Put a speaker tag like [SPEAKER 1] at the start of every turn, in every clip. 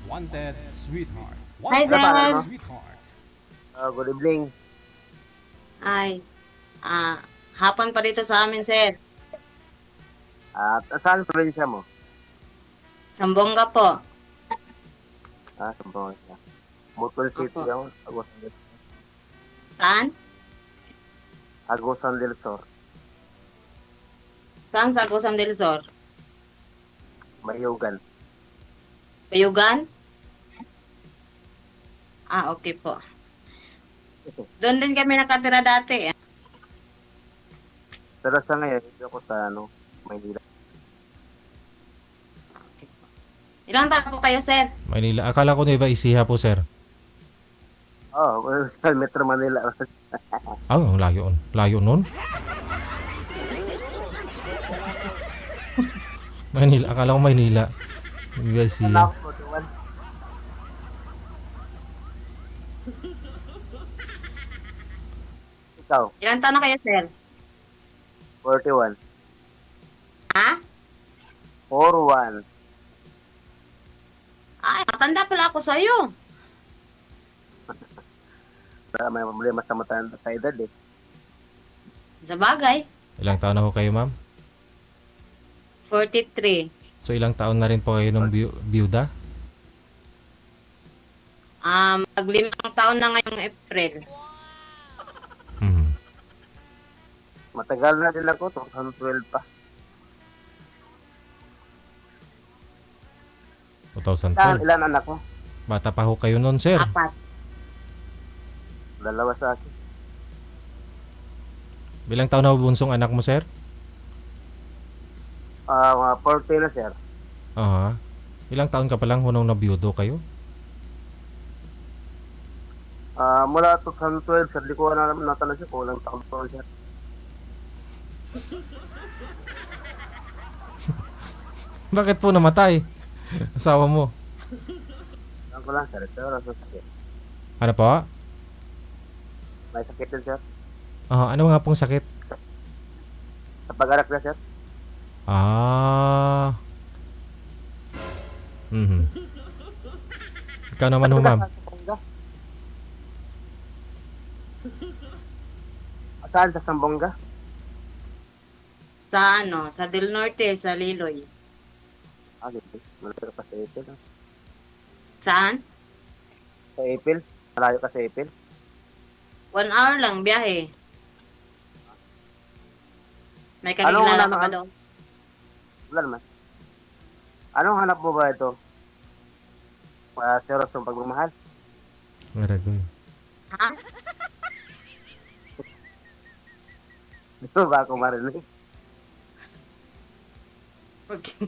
[SPEAKER 1] Wanted sweetheart.
[SPEAKER 2] Hi,
[SPEAKER 1] Wanted
[SPEAKER 3] Ano pangalan
[SPEAKER 2] sir.
[SPEAKER 3] mo?
[SPEAKER 1] sweetheart.
[SPEAKER 3] Good evening.
[SPEAKER 2] Ay, hapon pa dito sa amin, sir.
[SPEAKER 3] At saan probinsya mo?
[SPEAKER 2] Sambonga po.
[SPEAKER 3] Sampang siya. Butol City
[SPEAKER 2] Opo.
[SPEAKER 3] ako.
[SPEAKER 2] Saan?
[SPEAKER 3] Agusan del Sur.
[SPEAKER 2] Saan sa Agusan del Sur?
[SPEAKER 3] Bayugan.
[SPEAKER 2] Bayugan? Okay po. Doon din kami nakatira dati.
[SPEAKER 3] Pero sa ngayon, dito ako sa Maynila.
[SPEAKER 2] Okay po. Ilang taon po kayo, sir?
[SPEAKER 4] Manila. Akala ko Nueva Ecija po, sir.
[SPEAKER 3] Sa Metro Manila.
[SPEAKER 4] Ang layo. Layo nun. Manila. Akala ko Maynila. Nueva Ecija.
[SPEAKER 3] Anak ko, Tuwan. Ikaw,
[SPEAKER 2] Ilang taon na kayo, sir?
[SPEAKER 3] 41.
[SPEAKER 2] Ha?
[SPEAKER 3] 41.
[SPEAKER 2] Ay, matanda pala ako sa'yo.
[SPEAKER 3] May problema sa mata sa edad eh.
[SPEAKER 2] Sa bagay,
[SPEAKER 4] Ilang taon na ho kayo, ma'am?
[SPEAKER 2] 43.
[SPEAKER 4] So, ilang taon na rin po kayo ng byuda?
[SPEAKER 2] Mag-5 taon na ngayong April.
[SPEAKER 4] Mhm.
[SPEAKER 3] Matagal na din ako, 2012 pa.
[SPEAKER 4] 2012.
[SPEAKER 3] Ilan anak mo?
[SPEAKER 4] Bata pa ho kayo nun, sir.
[SPEAKER 2] 4.
[SPEAKER 3] Dalawa sa akin.
[SPEAKER 4] Bilang taon na ho bunsong anak mo, sir?
[SPEAKER 3] Mga 40 na sir.
[SPEAKER 4] Aha. Ilang taon ka pa lang ho nung nabiyudo kayo?
[SPEAKER 3] Mula 2012 sir, di ko natanong siya kung ilang taon po sir.
[SPEAKER 4] Bakit po namatay? Asawa mo?
[SPEAKER 3] Alam ko lang sir, ito wala sa sakit.
[SPEAKER 4] Ano po?
[SPEAKER 3] May sakit din sir.
[SPEAKER 4] Ano nga pong sakit?
[SPEAKER 3] Sa pag-arak na sir.
[SPEAKER 4] Mhm. Ikaw naman ho, ma'am.
[SPEAKER 3] Saan sa Sambonga?
[SPEAKER 2] Sa Del Norte, sa Liloy.
[SPEAKER 3] Dito. Malayo ka sa April.
[SPEAKER 2] Saan?
[SPEAKER 3] Sa April? Malayo ka sa April?
[SPEAKER 2] 1 hour lang biyahe. May
[SPEAKER 3] Anong
[SPEAKER 2] kakilala
[SPEAKER 3] hanap
[SPEAKER 2] ka ba
[SPEAKER 3] ang-
[SPEAKER 2] doon?
[SPEAKER 3] Wala naman. Anong hanap mo ba ito? Seryoso yung pagmamahal?
[SPEAKER 4] Maragoy.
[SPEAKER 2] Ha?
[SPEAKER 3] Gusto ba ako marinig?
[SPEAKER 2] Okay.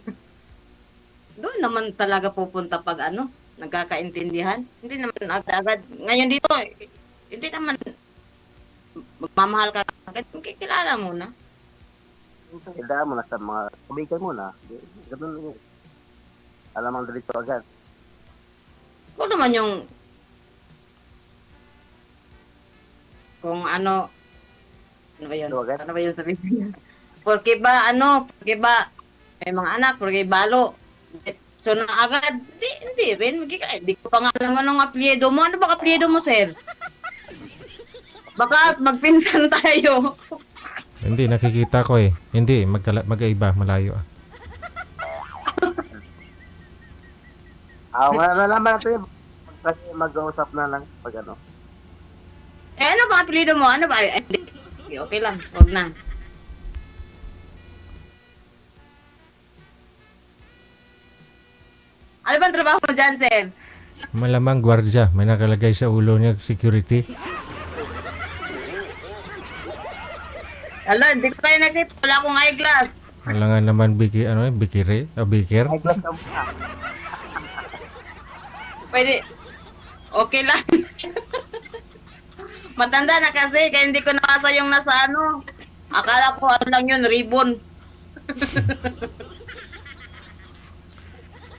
[SPEAKER 2] Doon naman talaga pupunta pag nagkakaintindihan. Hindi naman agad-agad. Ngayon dito, hindi naman magmamahal ka agad. Kikilala mo na.
[SPEAKER 3] Idaan mo na sa mga kubigan mo na. Ganun lang yun. Alam ang dito agad.
[SPEAKER 2] Kung naman kung ano ba yun?
[SPEAKER 3] Ano agad?
[SPEAKER 2] Ano ba yun sabihin niya? Porque ba, may mga anak, porque balo. So na agad, hindi rin. Hindi ko pa nga alam anong apelyido mo. Ano ba apelyido mo, sir? Baka magpinsan tayo.
[SPEAKER 4] Hindi, nakikita ko eh. Hindi, magkaiba, malayo.
[SPEAKER 3] Malalaman natin yun. Kasi mag-uusap na lang pag ano.
[SPEAKER 2] Ano ba apelyido mo? Ano ba? Hindi. Okay lang, wag na. Ano bang trabaho mo dyan, sir?
[SPEAKER 4] Malamang gwardya. May nakalagay sa ulo niya, security.
[SPEAKER 2] Ala, hindi ko tayo nakita. Wala akong eyeglass.
[SPEAKER 4] Wala nga naman bikiri, bikir.
[SPEAKER 3] Ay, glass ka muna.
[SPEAKER 2] Pwede. Okay lang. Matanda na kasi, kaya hindi ko nakasa yung nasa Akala ko lang yun, ribbon.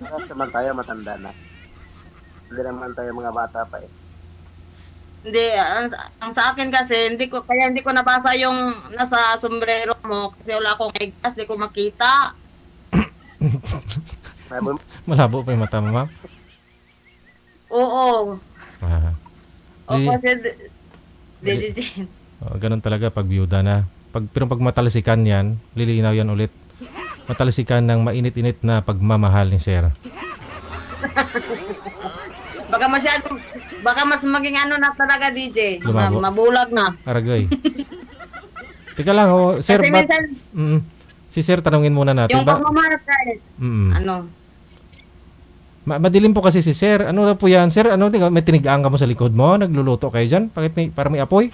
[SPEAKER 3] Parang naman tayo matanda na. Hindi naman tayo mga bata pa eh.
[SPEAKER 2] Hindi, ang sa akin kasi, kaya hindi ko nabasa yung nasa sombrero mo kasi wala akong eyeglass, hindi ko makita.
[SPEAKER 3] May bum-
[SPEAKER 4] Malabo pa yung mata mo, ma'am.
[SPEAKER 2] Oo.
[SPEAKER 4] Ah.
[SPEAKER 2] Opo,
[SPEAKER 4] Di-
[SPEAKER 2] sir. JJJ.
[SPEAKER 4] Ganun talaga pag byuda na. Pero pag matalsikan yan, lilinaw yan ulit. Matalsikan ng mainit-init na pagmamahal ni Sir.
[SPEAKER 2] Baka mas maging ano na talaga, DJ.
[SPEAKER 4] Lumabo.
[SPEAKER 2] Mabulag na.
[SPEAKER 4] Aragay. Teka lang, Sir,
[SPEAKER 2] Kasi minsan,
[SPEAKER 4] si Sir, tanungin muna natin.
[SPEAKER 2] yung pagmamahal kahit, ano,
[SPEAKER 4] Madilim po kasi si Sir. Ano na po yan? Sir, may tinigaan ka mo sa likod mo? Nagluluto kayo dyan? Bakit para may apoy?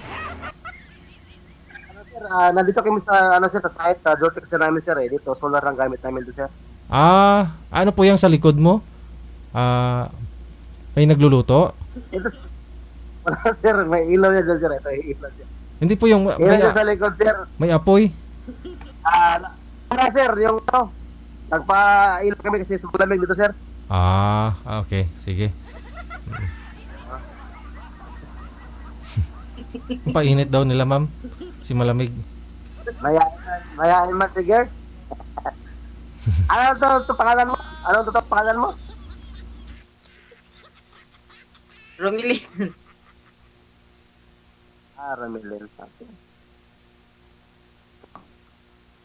[SPEAKER 3] Sir, nandito kami sa, sir, sa site. Door kasi namin, sir, eh. Dito, solar ang gamit namin dito, sir.
[SPEAKER 4] Ano po yung sa likod mo? May nagluluto?
[SPEAKER 3] Ito, wala, sir. May ilaw yan dyan, sir. Ito, may ilaw dyan.
[SPEAKER 4] Hindi po yung
[SPEAKER 3] Ilaw dyan sa likod, sir.
[SPEAKER 4] may apoy.
[SPEAKER 3] Sir, yung ito. Nagpa-ilaw kami kasi sa lamig dito, sir.
[SPEAKER 4] Okay. Sige. Painit daw nila, ma'am. Si malamig.
[SPEAKER 3] Mayain man, sige. Ano to pangalan mo? Ano to pangalan mo?
[SPEAKER 2] Romilis.
[SPEAKER 3] Ramilin. Okay.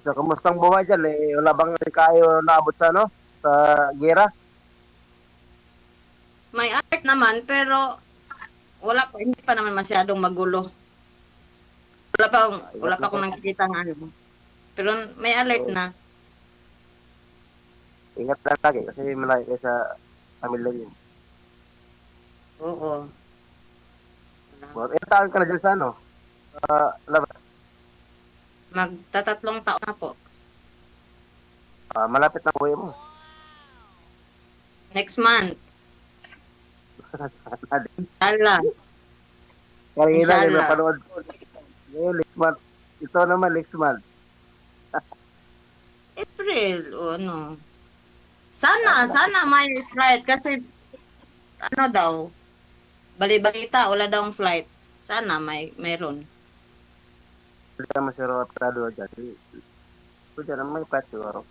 [SPEAKER 3] So, kumustang buhay dyan? Eh, wala bang kayo naabot sa, sa gira?
[SPEAKER 2] May art naman, pero hindi pa naman masyadong magulo. Wala pa akong nakikita ng ano. Pero may alert na.
[SPEAKER 3] Ingat lang lagi kasi malayo kayo sa pamilya niyo.
[SPEAKER 2] Oo.
[SPEAKER 3] Ilang taon ka na dyan sa labas?
[SPEAKER 2] Magtatatlong taon na po.
[SPEAKER 3] Malapit na buhay mo.
[SPEAKER 2] Next month.
[SPEAKER 3] Sana din.
[SPEAKER 2] Ala.
[SPEAKER 3] Kaya lang
[SPEAKER 2] Inshallah.
[SPEAKER 3] yung napanood ko. Ngayon, next month. Ito naman, next month.
[SPEAKER 2] April o ano. Sana may flight kasi ano daw, bali-balita, wala daw flight. Sana mayroon.
[SPEAKER 3] Hindi ka masiro at trado dyan. So, dyan, may flight siguro.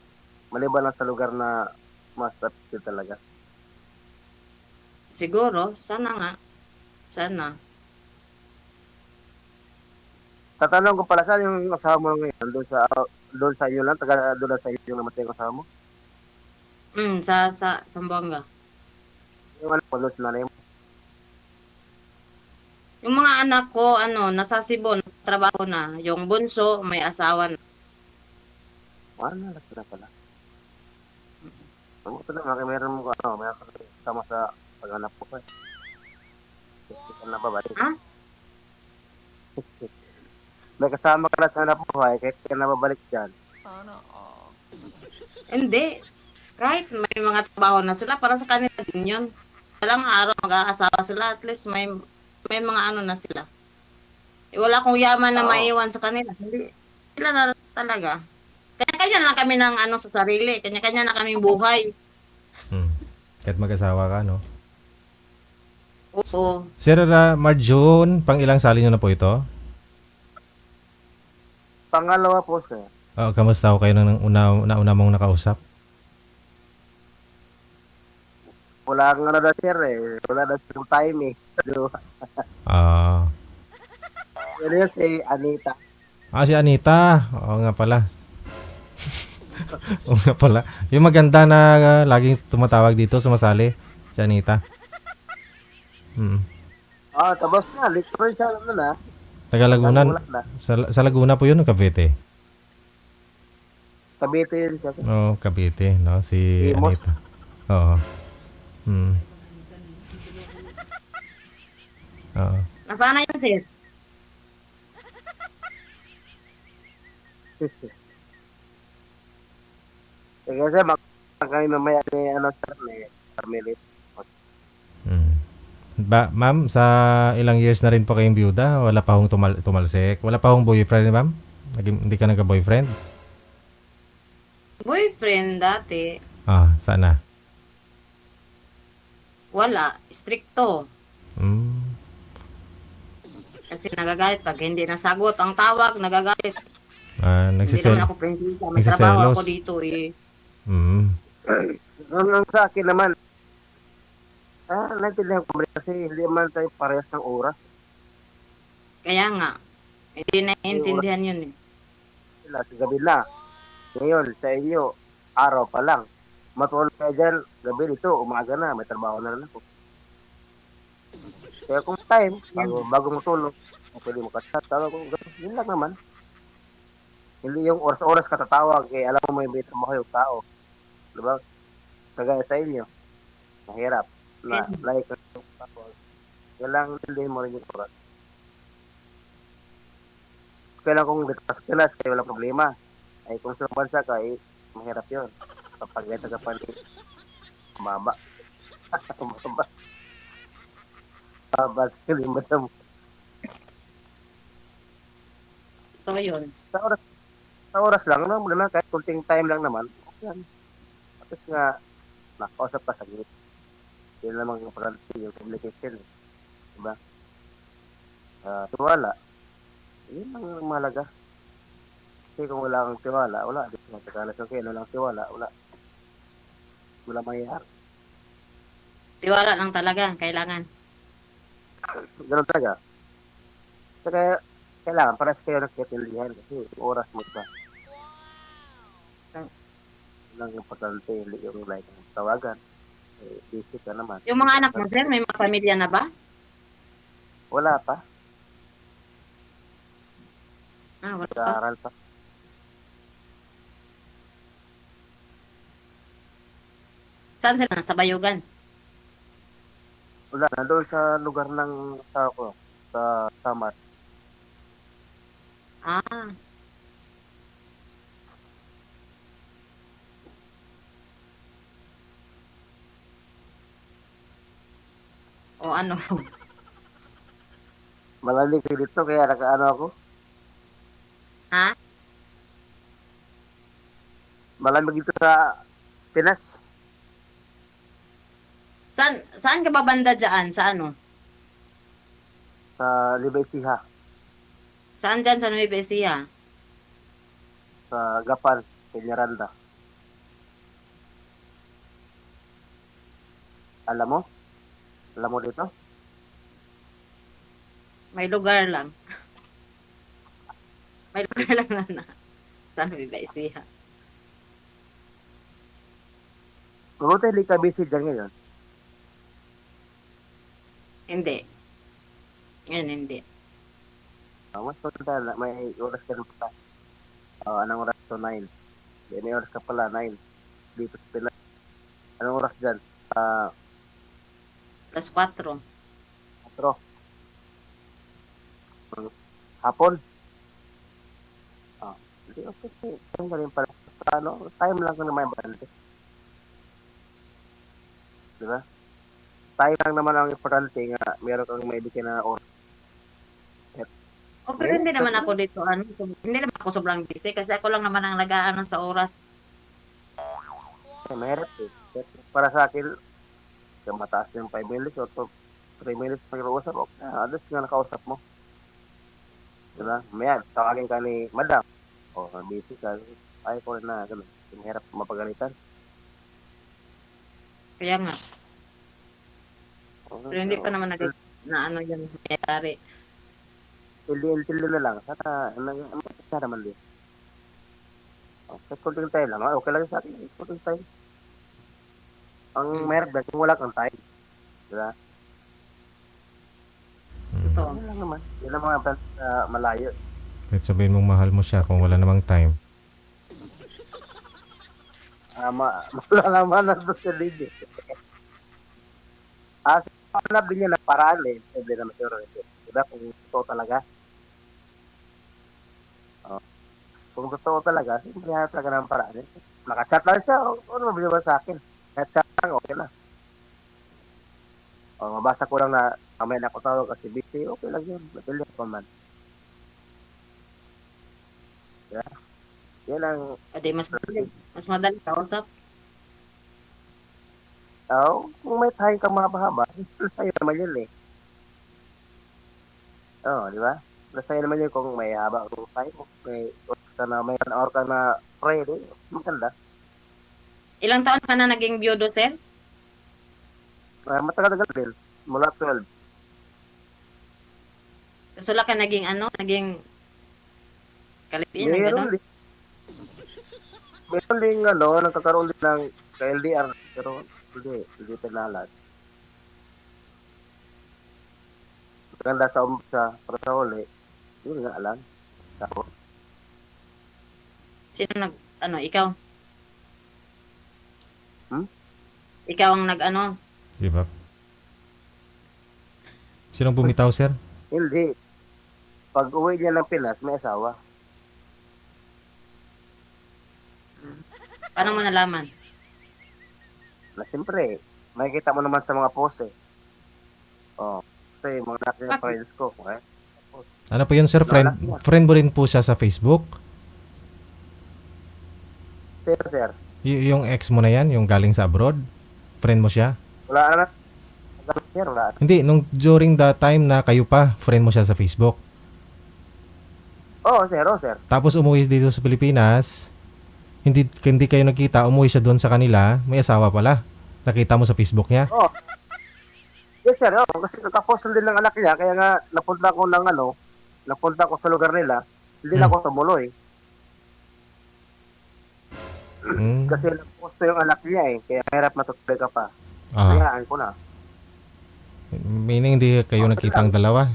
[SPEAKER 3] Maliban lang sa lugar na mas traffic talaga.
[SPEAKER 2] Siguro, sana nga. Sana.
[SPEAKER 3] Tatanong ko pala, saan yung asawa mo ngayon? Doon sa iyo lang? Doon lang sa iyo yung namatay yung asawa mo?
[SPEAKER 2] Sa Zamboanga.
[SPEAKER 3] Yung ano po, doon sa nanay mo?
[SPEAKER 2] Yung mga anak ko, nasa Cebu, trabaho na. Yung bunso, may asawa na.
[SPEAKER 3] Laki na pala. Ito na, meron mo meron ka kasama sa pag-anak ko pa eh. Hindi ka na babalik.
[SPEAKER 2] Ha?
[SPEAKER 3] May kasama ka na sa anak mo eh, kahit ka na babalik dyan.
[SPEAKER 2] Hindi. Kahit may mga trabaho na sila, para sa kanila din yun. Walang araw mag-aasawa sila, at least may mga ano na sila. Wala akong yaman na maiwan sa kanila. Hindi. Sila na talaga. Kanya-kanya lang kami ng sa sarili. Kanya-kanya na kaming buhay.
[SPEAKER 4] Kahit mag-asawa ka, no?
[SPEAKER 2] Oo.
[SPEAKER 4] Sir Marjun, pang ilang sali nyo na po ito?
[SPEAKER 3] Pangalawa po sir.
[SPEAKER 4] Kamusta ho kayo nang una mong nakausap?
[SPEAKER 3] Wala kang sir eh. Wala na sa time eh. Sa duha. Ano yun si Anita.
[SPEAKER 4] Si Anita. Oo nga pala. Oo nga pala. Yung maganda na laging tumatawag dito, sumasali. Si Anita.
[SPEAKER 3] Tapos na. Literal siya na.
[SPEAKER 4] Taga Laguna. Sa Laguna po yun, Cavite.
[SPEAKER 3] Cavite yun siya.
[SPEAKER 4] Cavite, no? Si
[SPEAKER 3] Imos.
[SPEAKER 4] Anita. Oo.
[SPEAKER 2] Nasaan na yun, sir?
[SPEAKER 3] Sige sir, kami mamaya ni sir ni Carmelit.
[SPEAKER 4] Ma'am, sa ilang years na rin po kayong byuda, wala pa hong tumalsik? Wala pa hong boyfriend, ma'am? Hindi ka nagka-boyfriend?
[SPEAKER 2] Boyfriend dati.
[SPEAKER 4] Sana?
[SPEAKER 2] Wala. Stricto. Kasi nagagalit pag hindi nasagot ang tawag, nagagalit. Hindi naman ako prinsesa. May trabaho ako dito eh.
[SPEAKER 3] Ang sa akin naman, Naintindihan ko rin kasi hindi man tayo parehas ng oras.
[SPEAKER 2] Kaya nga, hindi
[SPEAKER 3] Yung oras
[SPEAKER 2] naiintindihan yun eh.
[SPEAKER 3] nila sa gabi na. Ngayon, sa inyo, araw pa lang. Matulog kayo dyan, gabi dito, umaga na, may trabaho na rin ako. Kaya kung time, bago matulog, kung pwede makachat, tawag ko, yun lang naman. Hindi yung oras-oras katatawag, eh, alam mo may trabaho yung tao. Diba? Kagaya sa inyo, mahirap na like yung tapos. Kailangan hindi mo rin yung oras. Kailangan kung dito sa Pinas, kaya walang problema. Ay kung sa bansa ka, eh, mahirap yun. Kapag ito ka pa ni mama. Mama. Baba, sili madam.
[SPEAKER 2] Ito yun.
[SPEAKER 3] Sa oras lang, ano, naman, kahit kunting time lang naman. Yan. Tapos nga, nakausap ka sa group. Yun naman yung priority, yung communication. Diba? Tiwala. Yun ang mahalaga. Kasi kung wala kang tiwala, wala. Di ba? Kakalas yung kaya walang tiwala, wala. Wala mangyayari.
[SPEAKER 2] Tiwala lang talaga, kailangan.
[SPEAKER 3] Ganun talaga. Kaya, kailangan, para sa kayo nagkitindihan kasi oras mo pa. Yun lang yung importante, yung like, tawagan. Eh, busy ka naman.
[SPEAKER 2] Yung mga anak mo, sir, may mga pamilya na ba?
[SPEAKER 3] Wala pa.
[SPEAKER 2] Wala pa.
[SPEAKER 3] Nag-aaral pa.
[SPEAKER 2] Saan sila? Sa Bayugan?
[SPEAKER 3] Wala, nandoon sa lugar ng sa Samar.
[SPEAKER 2] Ah, o ano?
[SPEAKER 3] Malalig dito, kaya nakaano ako.
[SPEAKER 2] Ha?
[SPEAKER 3] Malamig dito sa Pinas.
[SPEAKER 2] Saan ka ba banda dyan? Sa ano?
[SPEAKER 3] Sa Libay Siha.
[SPEAKER 2] Saan dyan sa Nueva Ecija?
[SPEAKER 3] Sa Gapan, Peñaranda. Alam mo? Alam mo dito?
[SPEAKER 2] May lugar lang. May lugar lang na sa Nueva Ecija.
[SPEAKER 3] Mabuti hindi ka busy dyan ngayon.
[SPEAKER 2] Hindi. Yan, hindi.
[SPEAKER 3] Mas maganda na may oras ka rin pa. Anong oras to? 9. May oras ka pala, 9. Dito sa Pinas. Anong oras dyan?
[SPEAKER 2] Plus 4.
[SPEAKER 3] 4. Hapon? Hindi, okay. Ang galing pala. Time lang ko naman importante. Diba? Time lang naman ang importante nga meron kang may bigyan na oras.
[SPEAKER 2] O, pero hindi naman ako dito, hindi naman ako sobrang busy kasi ako lang naman ang lagaan sa oras.
[SPEAKER 3] Mahirap eh. Para sa akin, kaya mataas yung 5 minutes o 3 minutes pag-uusap. Okay, alas nga nakausap mo. Diba? Mayan, tawagin ka ni Madam. O, busy ka. Ay ko rin na, gano'n. Mahirap mapagalitan.
[SPEAKER 2] Kaya nga. Pero hindi pa naman na ano yung nangyayari.
[SPEAKER 3] Tildi na lang. Sana naman din. Okay, kunting tayo lang. Okay lang sa akin. Kunting tayo. Ang mahirap dahil kung wala kang time. Diba?
[SPEAKER 2] Ito.
[SPEAKER 3] Yan lang naman. Yan ang mga malayo.
[SPEAKER 4] Kahit sabihin mong mahal mo siya kung wala namang time.
[SPEAKER 3] Wala naman na doon sa lidi. Hanap din niya ng paraan eh. Sabi naman siguro. Diba? Kung totoo talaga. Kung totoo talaga, siyempre hanap talaga ng paraan eh. Nakachat lang siya. Ano mabili ba sa akin? Chat lang, okay na. Mabasa ko lang na kamay na ako tawag kasi busy. Okay lang yun. Madali ako man. Yeah. Yan ang
[SPEAKER 2] Adi, mas madali kausap.
[SPEAKER 3] kung may time ka mahaba-haba, sa'yo naman yun eh. Di ba? Sa'yo naman yun kung may haba kung time mo. May oras ka na, may 1 hour ka na ready. Maganda.
[SPEAKER 2] Ilang taon ka na naging biyudo, sir?
[SPEAKER 3] Matagal-tagal din. Mula 12.
[SPEAKER 2] So, wala ka naging naging kalipin ng
[SPEAKER 3] Meron
[SPEAKER 2] gano'n?
[SPEAKER 3] din. Meron din, nagkakaroon din ng ka-LDR. Pero, hindi pinalat. Maganda sa umpisa, pero sa huli, hindi nga alam. Tapos,
[SPEAKER 2] Sino ikaw?
[SPEAKER 3] Hmm?
[SPEAKER 2] Ikaw ang
[SPEAKER 4] Di ba? Sinong bumitaw, sir?
[SPEAKER 3] hindi. Pag uwi niya ng Pinas, may asawa.
[SPEAKER 2] paano mo nalaman?
[SPEAKER 3] Na siyempre, makikita mo naman sa mga post eh. Oh, kasi mga natin yung friends ko. Okay?
[SPEAKER 4] Ano po yun, sir? Friend, friend mo rin po siya sa Facebook?
[SPEAKER 3] Sir,
[SPEAKER 4] Yung ex mo na yan, yung galing sa abroad? Friend mo siya?
[SPEAKER 3] wala na. Sir, wala.
[SPEAKER 4] Hindi, nung during the time na kayo pa, friend mo siya sa Facebook.
[SPEAKER 3] Oo, sir.
[SPEAKER 4] Tapos umuwi dito sa Pilipinas, hindi kayo nagkita, umuwi siya doon sa kanila, may asawa pala. Nakita mo sa Facebook niya?
[SPEAKER 3] Oo. Yes, sir. Oh, kasi nakapost din ng anak niya, kaya nga napunta ko sa lugar nila, hindi na ako tumuloy.
[SPEAKER 4] Mm.
[SPEAKER 3] Kasi napost yung anak niya eh, kaya hirap matutuloy ka pa.
[SPEAKER 4] Ah,
[SPEAKER 3] Hayaan ko na.
[SPEAKER 4] meaning hindi kayo nagkita ang dalawa?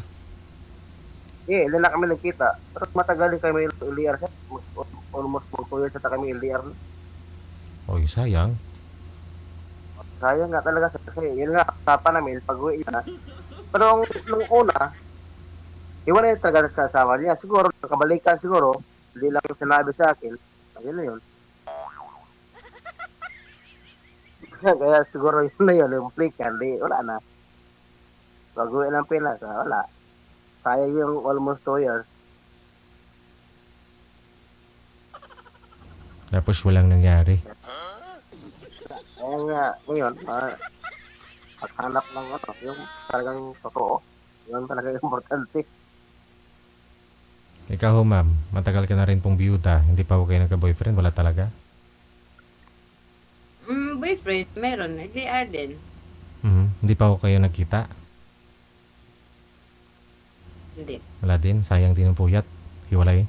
[SPEAKER 3] Hindi na kami nagkita. Pero matagal din kami LDR, sir. Almost 2 years na kami LDR.
[SPEAKER 4] Oy, sayang.
[SPEAKER 3] Sayang nga talaga, sir. Kasi yun nga, usapan namin, pag-uwi na. Pero nung una, iwan na talaga sa asawa niya. Siguro, nakabalikan siguro, hindi lang sinabi sa akin. Ayun na yun. Kaya siguro yun na yun, yung flick, hindi, wala na. Pag-uwi ng Pinas, wala. Sayang yung almost 2 years.
[SPEAKER 4] Tapos walang nangyari.
[SPEAKER 3] Kaya nga, ngayon, maghanap ng yung talagang totoo. Yun talaga yung importante.
[SPEAKER 4] Ikaw ho, ma'am, matagal ka na rin pong biyuda, hindi pa ho kayo nagka-boyfriend, wala talaga?
[SPEAKER 2] Boyfriend, meron. Hindi din.
[SPEAKER 4] Hindi pa ho kayo nagkita?
[SPEAKER 2] Hindi.
[SPEAKER 4] Wala din, sayang din ang puyat. Hiwalay.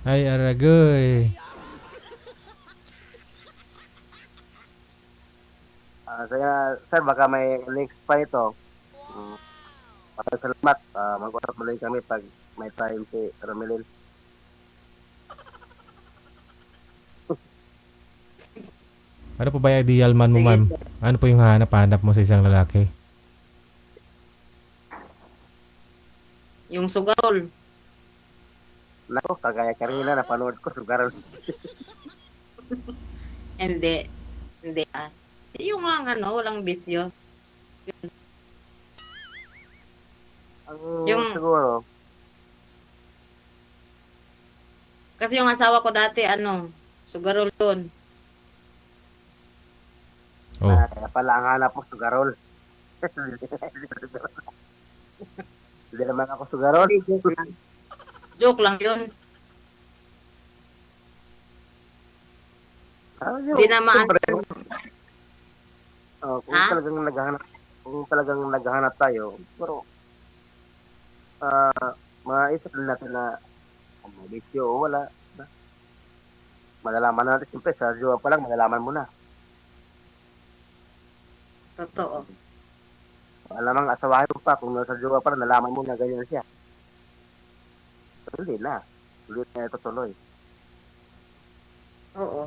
[SPEAKER 4] Ay, aragoy.
[SPEAKER 3] Kaya, sir, baka may next pa ito. Maraming salamat. Mag-usap muli kami pag may time si Romelin.
[SPEAKER 4] Ano po ba yung ideal man mo,
[SPEAKER 2] Sige,
[SPEAKER 4] ma'am?
[SPEAKER 2] sir.
[SPEAKER 4] Ano po yung hanap-hanap mo sa isang lalaki?
[SPEAKER 2] Yung sugarol.
[SPEAKER 3] Nako, kagaya kanina, napanood ko sugaran.
[SPEAKER 2] Hindi. Hindi Yung mga walang bisyo. Yung-
[SPEAKER 3] Siguro,
[SPEAKER 2] Kasi yung asawa ko dati, sugarol yun.
[SPEAKER 4] Oh,
[SPEAKER 3] kaya pala ang hanap mo sugarol. Hindi naman ako sugarol.
[SPEAKER 2] Joke lang yun.
[SPEAKER 3] Yung,
[SPEAKER 2] Hindi naman.
[SPEAKER 3] siyempre, kung
[SPEAKER 2] Ha?
[SPEAKER 3] talagang naghahanap tayo, pero maisip din natin na may bisyo o wala. Malalaman natin, siyempre, sa jowa pa lang, malalaman mo na.
[SPEAKER 2] Totoo.
[SPEAKER 3] Alamang asawahin mo pa, kung nasa jowa pa lang, nalaman mo na ganyan siya. Pero hindi na. Hindi na ito tuloy.
[SPEAKER 2] Oo.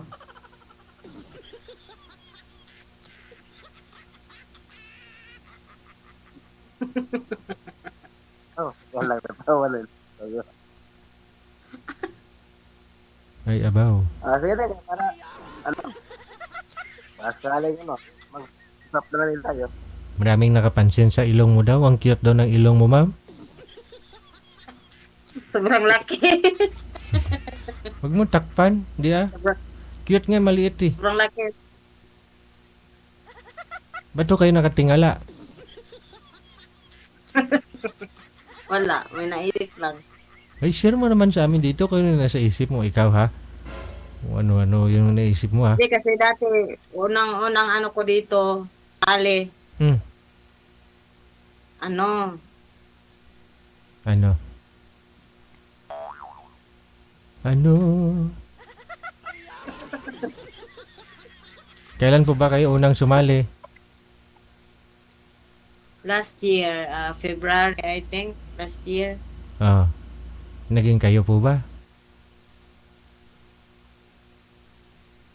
[SPEAKER 3] Yan lang, natawanan. So,
[SPEAKER 4] ay abaw.
[SPEAKER 3] sige na, para, sakaling, mag-usap na rin tayo.
[SPEAKER 4] Maraming nakapansin sa ilong mo daw. Ang cute daw ng ilong mo, ma'am.
[SPEAKER 2] Sobrang laki.
[SPEAKER 4] Huwag mo takpan. Di Cute nga, maliit eh.
[SPEAKER 2] Sobrang laki.
[SPEAKER 4] Ba't ho kayo nakatingala?
[SPEAKER 2] Wala. May naisip lang.
[SPEAKER 4] Ay, share mo naman sa amin dito kung ano nasa isip mo. Ikaw, ha? Kung ano-ano yung naisip mo, ha?
[SPEAKER 2] Hindi kasi dati, unang ano ko dito, sali,
[SPEAKER 4] Hmm,
[SPEAKER 2] ano,
[SPEAKER 4] ano? Ano? Kailan po ba kayo unang sumali?
[SPEAKER 2] last year, February, I think, last year.
[SPEAKER 4] Ah, naging kayo po ba?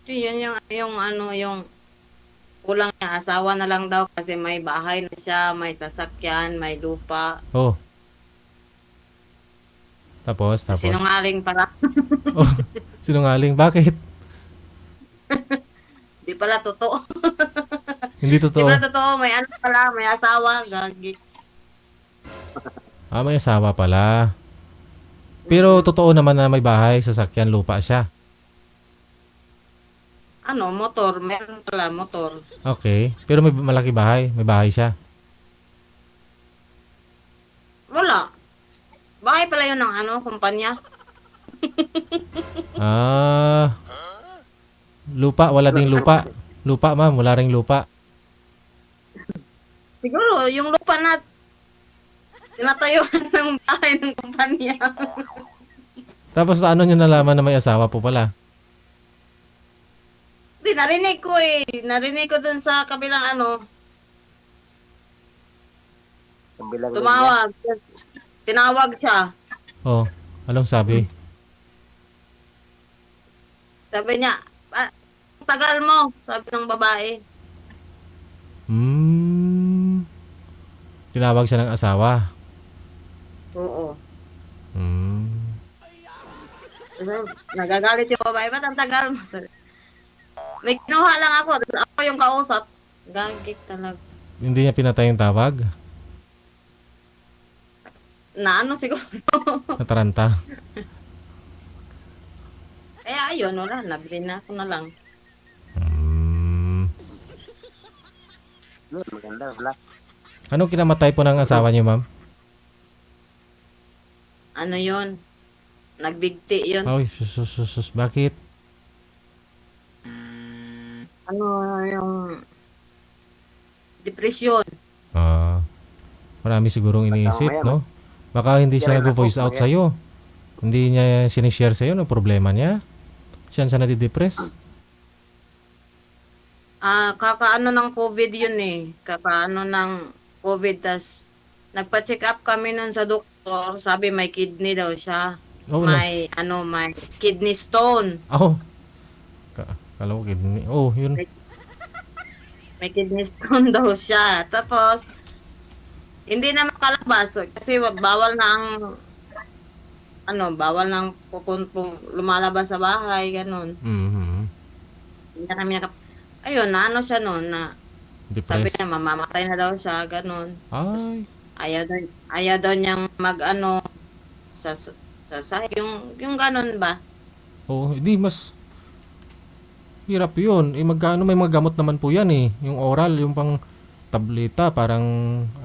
[SPEAKER 2] Yun yung ano, yung kulang niya, asawa na lang daw kasi may bahay na siya, may sasakyan, may lupa.
[SPEAKER 4] Oh. Tapos?
[SPEAKER 2] Sinungaling pala.
[SPEAKER 4] Oh, sinungaling. Bakit?
[SPEAKER 2] Di pala totoo.
[SPEAKER 4] Hindi
[SPEAKER 2] Di
[SPEAKER 4] totoo.
[SPEAKER 2] pala totoo, may ano pala, may asawa, gagi.
[SPEAKER 4] Ah, may asawa pala. Pero totoo naman na may bahay, sasakyan, lupa siya.
[SPEAKER 2] Ano, motor, meron pala motor.
[SPEAKER 4] Okay. Pero may malaki bahay. May bahay siya.
[SPEAKER 2] Wala. Bahay pala yun ng ano, kumpanya.
[SPEAKER 4] Ah, lupa. Wala ding lupa. Lupa, ma'am. Wala ring lupa.
[SPEAKER 2] Siguro, yung lupa na tinatayuan ng bahay ng kumpanya.
[SPEAKER 4] Tapos ano nyo nalaman na may asawa po pala?
[SPEAKER 2] Hindi, narinig ko eh. Narinig ko dun sa kabilang ano,
[SPEAKER 3] Ang bilang niya.
[SPEAKER 2] tumawag. Tinawag siya.
[SPEAKER 4] Oh, anong sabi?
[SPEAKER 2] Sabi niya, tagal mo, sabi ng babae.
[SPEAKER 4] Tinawag siya ng asawa.
[SPEAKER 2] Oo. Kasi nagagalit yung babae, ba't ang tagal mo? Sabi, may kinuha lang ako, tapos ako yung kausap. Gagik talaga.
[SPEAKER 4] Hindi niya pinatay yung tawag.
[SPEAKER 2] Na ano siguro.
[SPEAKER 4] Nataranta.
[SPEAKER 2] Eh ayun, wala, nabili na ako na lang.
[SPEAKER 3] Yun, maganda. Wala.
[SPEAKER 4] Anong kinamatay po ng asawa niyo, ma'am?
[SPEAKER 2] Ano yun? Nagbigti yun.
[SPEAKER 4] Ay, sus. Bakit?
[SPEAKER 2] Ano yung depression.
[SPEAKER 4] Ah, marami sigurong iniisip, no? Baka hindi siya nag-voice out sa'yo. Hindi niya sinishare sa'yo ng problema niya. Siya nadidepress.
[SPEAKER 2] Kakaano ng COVID yun eh. Kakaano ng COVID, tas nagpa-check up kami nun sa doktor. Sabi may kidney daw siya.
[SPEAKER 4] Oh,
[SPEAKER 2] May kidney stone.
[SPEAKER 4] Ako. Kala ko kidney. Oh, yun.
[SPEAKER 2] May kidney stone daw siya. Tapos, hindi na makalabas. Kasi bawal na bawal nang lumalabas sa bahay, ganun. Hindi na kami ayun, na ano siya noon, na sabi
[SPEAKER 4] Depressed.
[SPEAKER 2] niya, mamamatay na daw siya, ganun.
[SPEAKER 4] Ay.
[SPEAKER 2] Ayaw daw niyang sa yung ganun ba?
[SPEAKER 4] Oh, hindi mas hirap yun. Eh, magkano may mga gamot naman po yan eh. Yung oral, yung pang tableta, parang,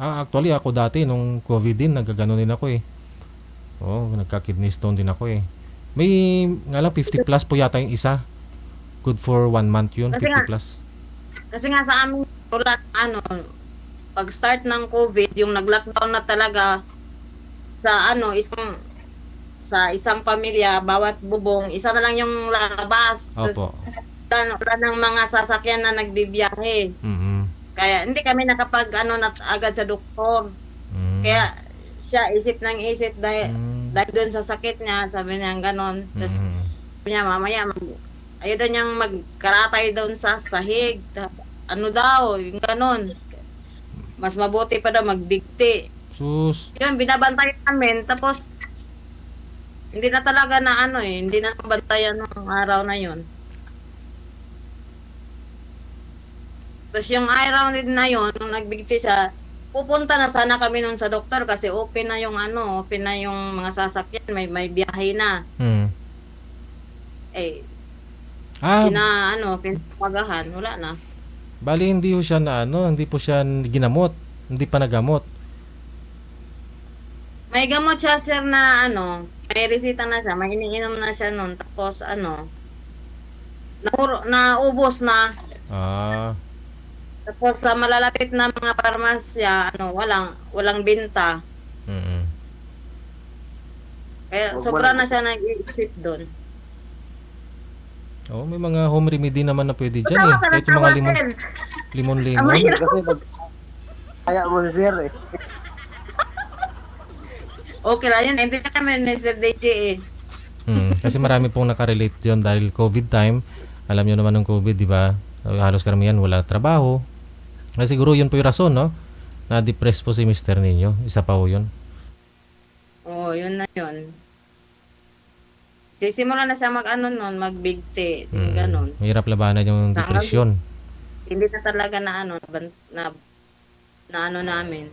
[SPEAKER 4] actually ako dati, nung COVID din, nagkaganon din ako eh. Oh, nagka-kidney stone din ako eh. May, nga lang, 50 plus po yata yung isa. Good for 1 month yun,
[SPEAKER 2] Kasi
[SPEAKER 4] 50 plus.
[SPEAKER 2] Kasi nga sa amin, wala, pag start ng COVID, yung nag-lockdown na talaga sa isang pamilya, bawat bubong, isa na lang yung labas.
[SPEAKER 4] Opo.
[SPEAKER 2] Wala ng mga sasakyan na nagbibiyahe. Kaya hindi kami agad sa doktor. Kaya siya isip dahil doon sa sakit niya, sabi niya ganon. Tapos sabi niya mamaya ayaw daw niyang magkaratay doon sa sahig. Ano daw, yung ganon. Mas mabuti pa daw magbigti.
[SPEAKER 4] Sus.
[SPEAKER 2] Yun, binabantayan namin. Tapos, hindi na talaga hindi na bantayan ng araw na yun. Tapos yung araw din na yun, nung nagbigti siya, pupunta na sana kami nun sa doktor kasi open na yung mga sasakyan, may biyahe na. Eh, pinapagahan, wala na.
[SPEAKER 4] Bali hindi po siya hindi po siya ginamot, hindi pa nagamot.
[SPEAKER 2] May gamot siya sir na may resita na siya, may iniinom na siya nun. Tapos naubos na.
[SPEAKER 4] Ah,
[SPEAKER 2] Tapos sa malalapit na mga parmasya, walang binta.
[SPEAKER 4] mm.
[SPEAKER 2] Kaya
[SPEAKER 3] Wag mo
[SPEAKER 2] sobra
[SPEAKER 3] na-
[SPEAKER 2] na siya nag-iisip doon.
[SPEAKER 4] Oh, may mga home remedy naman na pwede dyan eh. Kahit yung mga limon-limon.
[SPEAKER 3] Kasi kaya mo si sir eh.
[SPEAKER 2] Okay lang yun. Hindi namin ni Sir DJ eh.
[SPEAKER 4] Kasi marami pong nakarelate dyan dahil COVID time. Alam nyo naman ng COVID, di ba? Halos karamihan wala trabaho. Kasi siguro yun po yung rason, no? Na-depress po si Mr. ninyo. Isa pa po yun.
[SPEAKER 2] Oo, yun na yun. Sisimula na siya magbigti. Ganon.
[SPEAKER 4] Mahirap labanan yung depression.
[SPEAKER 2] Hindi na talaga na namin.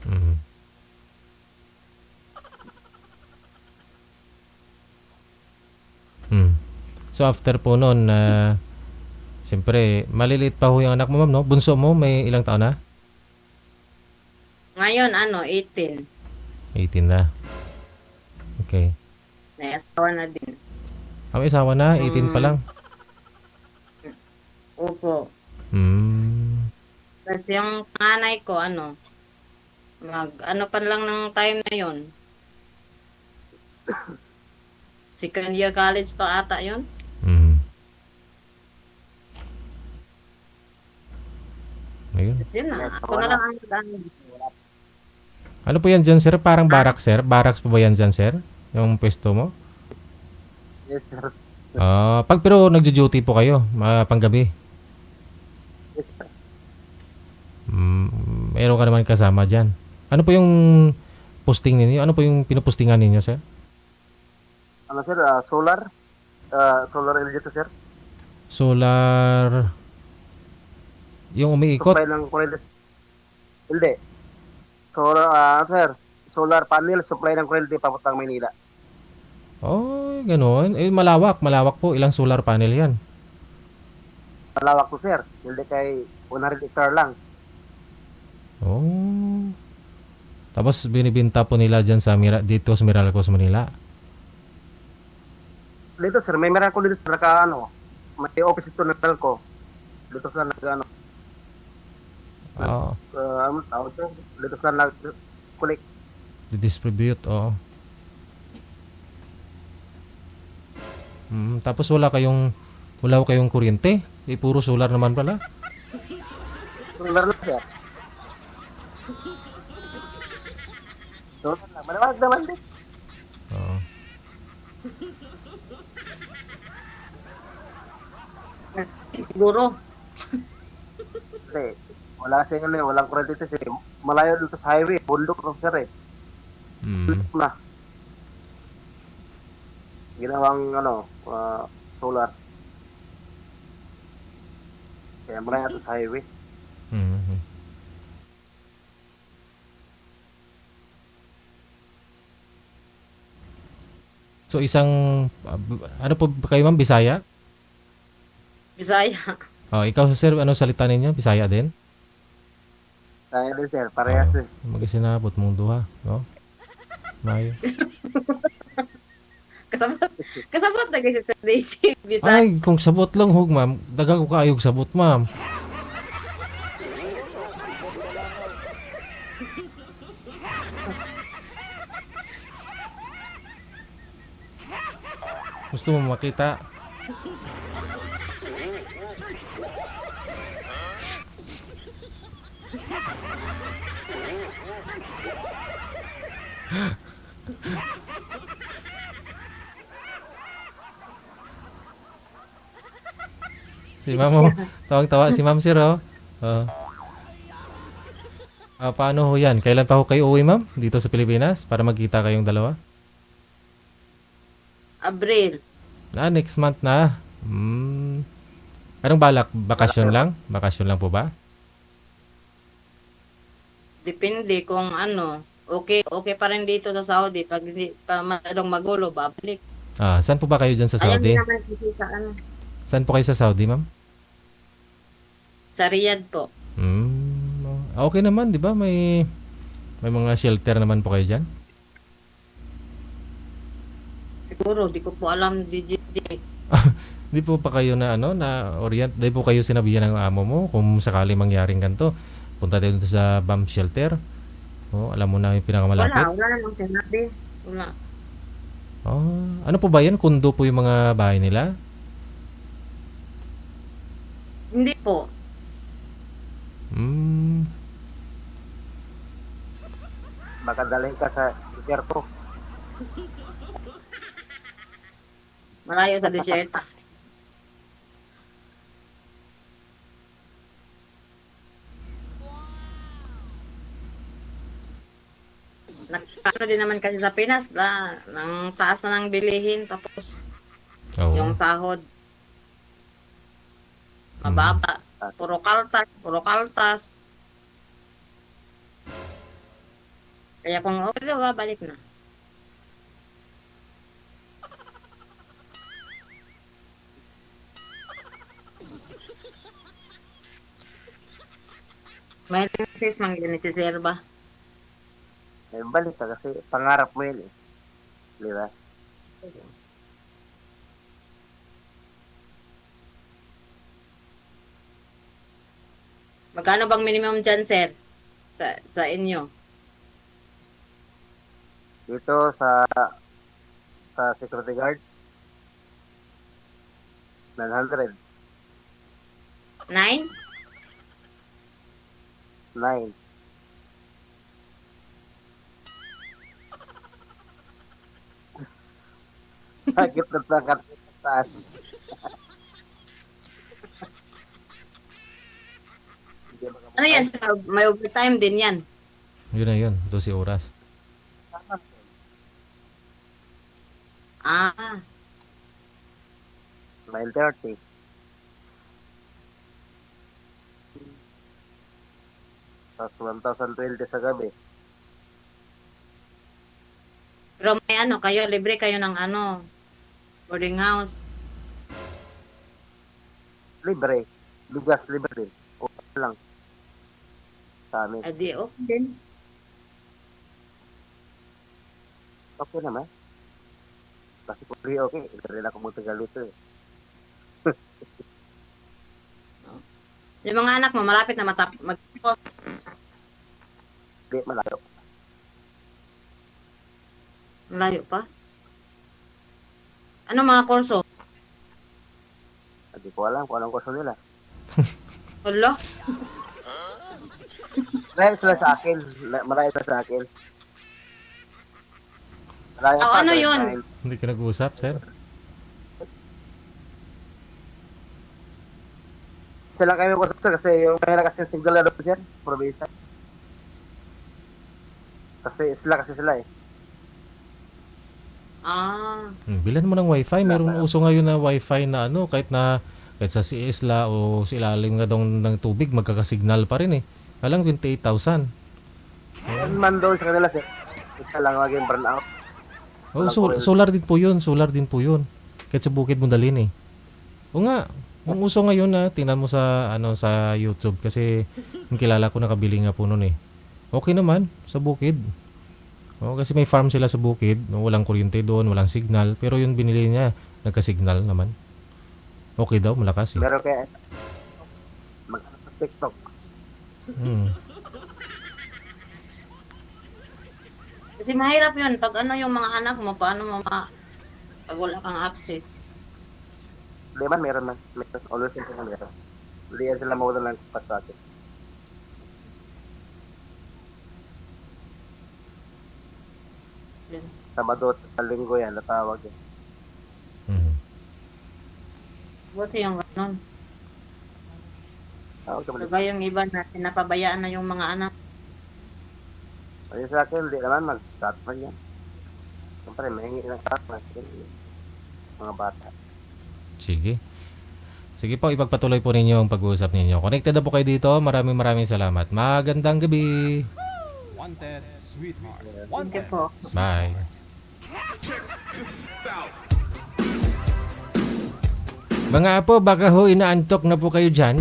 [SPEAKER 4] Mm. Mm. So after po noon, siyempre, maliliit pa ho yung anak mo, ma'am, no? Bunso mo, may ilang taon na?
[SPEAKER 2] Ngayon, 18.
[SPEAKER 4] 18 na. Okay.
[SPEAKER 2] May asawa na din.
[SPEAKER 4] May asawa na, 18 pa lang.
[SPEAKER 2] Opo.
[SPEAKER 4] Hmm.
[SPEAKER 2] Kasi yung panganay ko, pa lang ng time na yun. Second year college pa ata yun.
[SPEAKER 4] Mm. Ayun.
[SPEAKER 2] Yun na. Ako na lang ang
[SPEAKER 4] Ano po yan dyan, sir? Parang barracks, sir? Barracks po ba yan dyan, sir? Yung pwesto mo?
[SPEAKER 3] Yes sir.
[SPEAKER 4] Pero nagjo-duty po kayo, panggabi.
[SPEAKER 3] Yes sir.
[SPEAKER 4] Meron ka naman kasama dyan. Ano po yung posting ninyo? Ano po yung pinupostingan ninyo, sir?
[SPEAKER 3] Ano sir, solar? Solar energy to sir.
[SPEAKER 4] Solar... Yung umiikot?
[SPEAKER 3] Supply ng kuryente. Hindi. Solar, sir. Solar panel, supply ng kuryente papuntang Maynila.
[SPEAKER 4] Oh, ganoon. Malawak. Malawak po. Ilang solar panel yan?
[SPEAKER 3] Malawak to sir. Hindi kay 100 hectare lang.
[SPEAKER 4] Oh. Tapos binibinta po nila dyan dito sa Meralcos, Manila.
[SPEAKER 3] Dito sir, may meron ko dito sa may office ito ng telco. Dito sa
[SPEAKER 4] Oo.
[SPEAKER 3] ano tawag ito? Dito sa nag-collect.
[SPEAKER 4] Distribute, oo. Tapos wala ko kayong kuryente. Puro solar naman pala.
[SPEAKER 3] Solar lang sir. Solar lang. Malawag naman din.
[SPEAKER 4] Oo.
[SPEAKER 2] siguro.
[SPEAKER 3] Kasi wala kasi walang kuryente kasi malayo dito sa highway. Bundok lang sir eh.
[SPEAKER 4] Mm.
[SPEAKER 3] Na. Ginawang solar. Kaya malayo dito sa highway.
[SPEAKER 4] Mhm. So ano po kayo, ma'am, Bisaya?
[SPEAKER 2] Bisaya.
[SPEAKER 4] Ikaw, sir, ano salita ninyo? Bisaya din?
[SPEAKER 3] Kaya din sir, parehas eh.
[SPEAKER 4] Mag-isinabot mong duha, no? Mayo.
[SPEAKER 2] Kasabot na kasi sa DJ. Bisaya.
[SPEAKER 4] Ay, kung sabot lang hug, ma'am, daga ko kaayog sabot, ma'am. Gusto mo makita? Si ma'am, tawang-tawa si ma'am, sir, oh. Paano ho yan? Kailan pa ho kayo uwi, ma'am? Dito sa Pilipinas? Para magkita kayong dalawa?
[SPEAKER 2] Abril.
[SPEAKER 4] Next month na. Anong balak? Bakasyon lang? Bakasyon lang po ba?
[SPEAKER 2] Depende kung okay pa rin dito sa Saudi. Pag hindi pa masyadong magulo, babalik.
[SPEAKER 4] Saan po ba kayo dyan sa
[SPEAKER 2] Ayaw
[SPEAKER 4] Saudi?
[SPEAKER 2] din naman kasi sa
[SPEAKER 4] Saan po kayo sa Saudi, ma'am?
[SPEAKER 2] sa Riyadh po.
[SPEAKER 4] Okay naman, di ba? May mga shelter naman po kayo dyan?
[SPEAKER 2] Siguro, di ko po alam DJ.
[SPEAKER 4] Di po pa kayo na ano na orient, di po kayo sinabihan ng amo mo kung sakali mangyaring ganito. Punta tayo dito sa bomb shelter. Oh, alam mo na yung pinakamalapit.
[SPEAKER 2] Wala namang sinabi. Wala.
[SPEAKER 4] Oh, ano po ba yan? Kundo po yung mga bahay nila?
[SPEAKER 2] Hindi po.
[SPEAKER 4] Hmm.
[SPEAKER 3] Baka dalhin ka sa desierto.
[SPEAKER 2] Malayo sa desierto. Nagkano din naman kasi sa Pinas, ng taas na ng bilihin, tapos
[SPEAKER 4] Oo.
[SPEAKER 2] yung sahod, mababa. Puro kaltas, puro kaltas. Kaya kung okay, babalik na. Smiling face, manggilin si Serba.
[SPEAKER 3] Eh, balik ka kasi pangarap mo yun eh. Di ba?
[SPEAKER 2] Magkano bang minimum dyan, sir? Sa inyo?
[SPEAKER 3] Dito sa security guard, 900.
[SPEAKER 2] 9?
[SPEAKER 3] 9. Sakit na tangkat taas. Hindi makabuhay.
[SPEAKER 2] Ano yan, sir? May overtime din yan.
[SPEAKER 4] Yun na yun, 12 oras.
[SPEAKER 2] Ah,
[SPEAKER 3] 9:30. Tapos 1,020 sa gabi.
[SPEAKER 2] pero may ano, kayo, libre kayo ng ano, boarding house.
[SPEAKER 3] Libre. Bigas, libre din. Okay lang. Sa amin.
[SPEAKER 2] Adi, okay din.
[SPEAKER 3] Okay naman. Kasi kung free okay, hindi rin ako magtagal dito eh.
[SPEAKER 2] Yung mga anak mo, malapit na magtapos.
[SPEAKER 3] Hindi, malayo.
[SPEAKER 2] Malayo pa. Ano mga kurso?
[SPEAKER 3] Hindi ko alam kung anong kurso nila.
[SPEAKER 2] Hello?
[SPEAKER 3] Marami sila sa akin. Marami sila sa akin. Marami
[SPEAKER 2] Oh,
[SPEAKER 3] pa,
[SPEAKER 2] ano
[SPEAKER 3] grade
[SPEAKER 2] yun?
[SPEAKER 3] 9.
[SPEAKER 4] Hindi ka nag-usap, sir?
[SPEAKER 3] Sila kami ko sir kasi yung may kasi single na doon sir, probinsya. Kasi sila eh.
[SPEAKER 2] Ah,
[SPEAKER 4] Bilan mo ng wifi. Merong uso ngayon na wifi na ano, kahit sa si Isla o sa ilalim nga daw ng tubig, magkakasignal pa rin eh. Alang 28,000.
[SPEAKER 3] Yan man doon sa kanila sir. Isa lang maging burnout.
[SPEAKER 4] Oh, solar din po yun. Solar din po yun. Kahit sa bukid mo dalhin eh. O nga, yung uso ngayon na tingnan mo sa sa YouTube kasi yung kilala ko nakabili nga po noon eh. Okay naman sa bukid. Oh, kasi may farm sila sa bukid, no, walang kuryente doon, walang signal, pero yung binili niya nagka-signal naman. Okay daw, malakas eh.
[SPEAKER 3] Pero kaya TikTok.
[SPEAKER 4] Hmm.
[SPEAKER 2] kasi mahirap yun. Pag ano yung mga anak mo, paano mo pag wala kang access.
[SPEAKER 3] Di ba meron man? Meron. Always yung meron. Hindi yan sila mawala ng kapat sa akin.
[SPEAKER 2] Yun.
[SPEAKER 3] Sabado at sa linggo yan, natawag yan.
[SPEAKER 4] Mhm.
[SPEAKER 2] Buti yung ganun.
[SPEAKER 3] Tawag ka ba?
[SPEAKER 2] Kagaya yung iba na pinapabayaan na yung mga anak.
[SPEAKER 3] Ayun sa akin, hindi naman mag-start man yan. Siyempre, may ng start man. Mga bata.
[SPEAKER 4] Sige. Sige po, ipagpatuloy po ninyo ang pag-uusap ninyo. Connected na po kayo dito. Maraming salamat. Magandang gabi.
[SPEAKER 1] Wanted, sweetheart.
[SPEAKER 2] Thank you
[SPEAKER 1] Wanted.
[SPEAKER 2] po.
[SPEAKER 4] Bye. Mga apo, baka ho inaantok na po kayo dyan.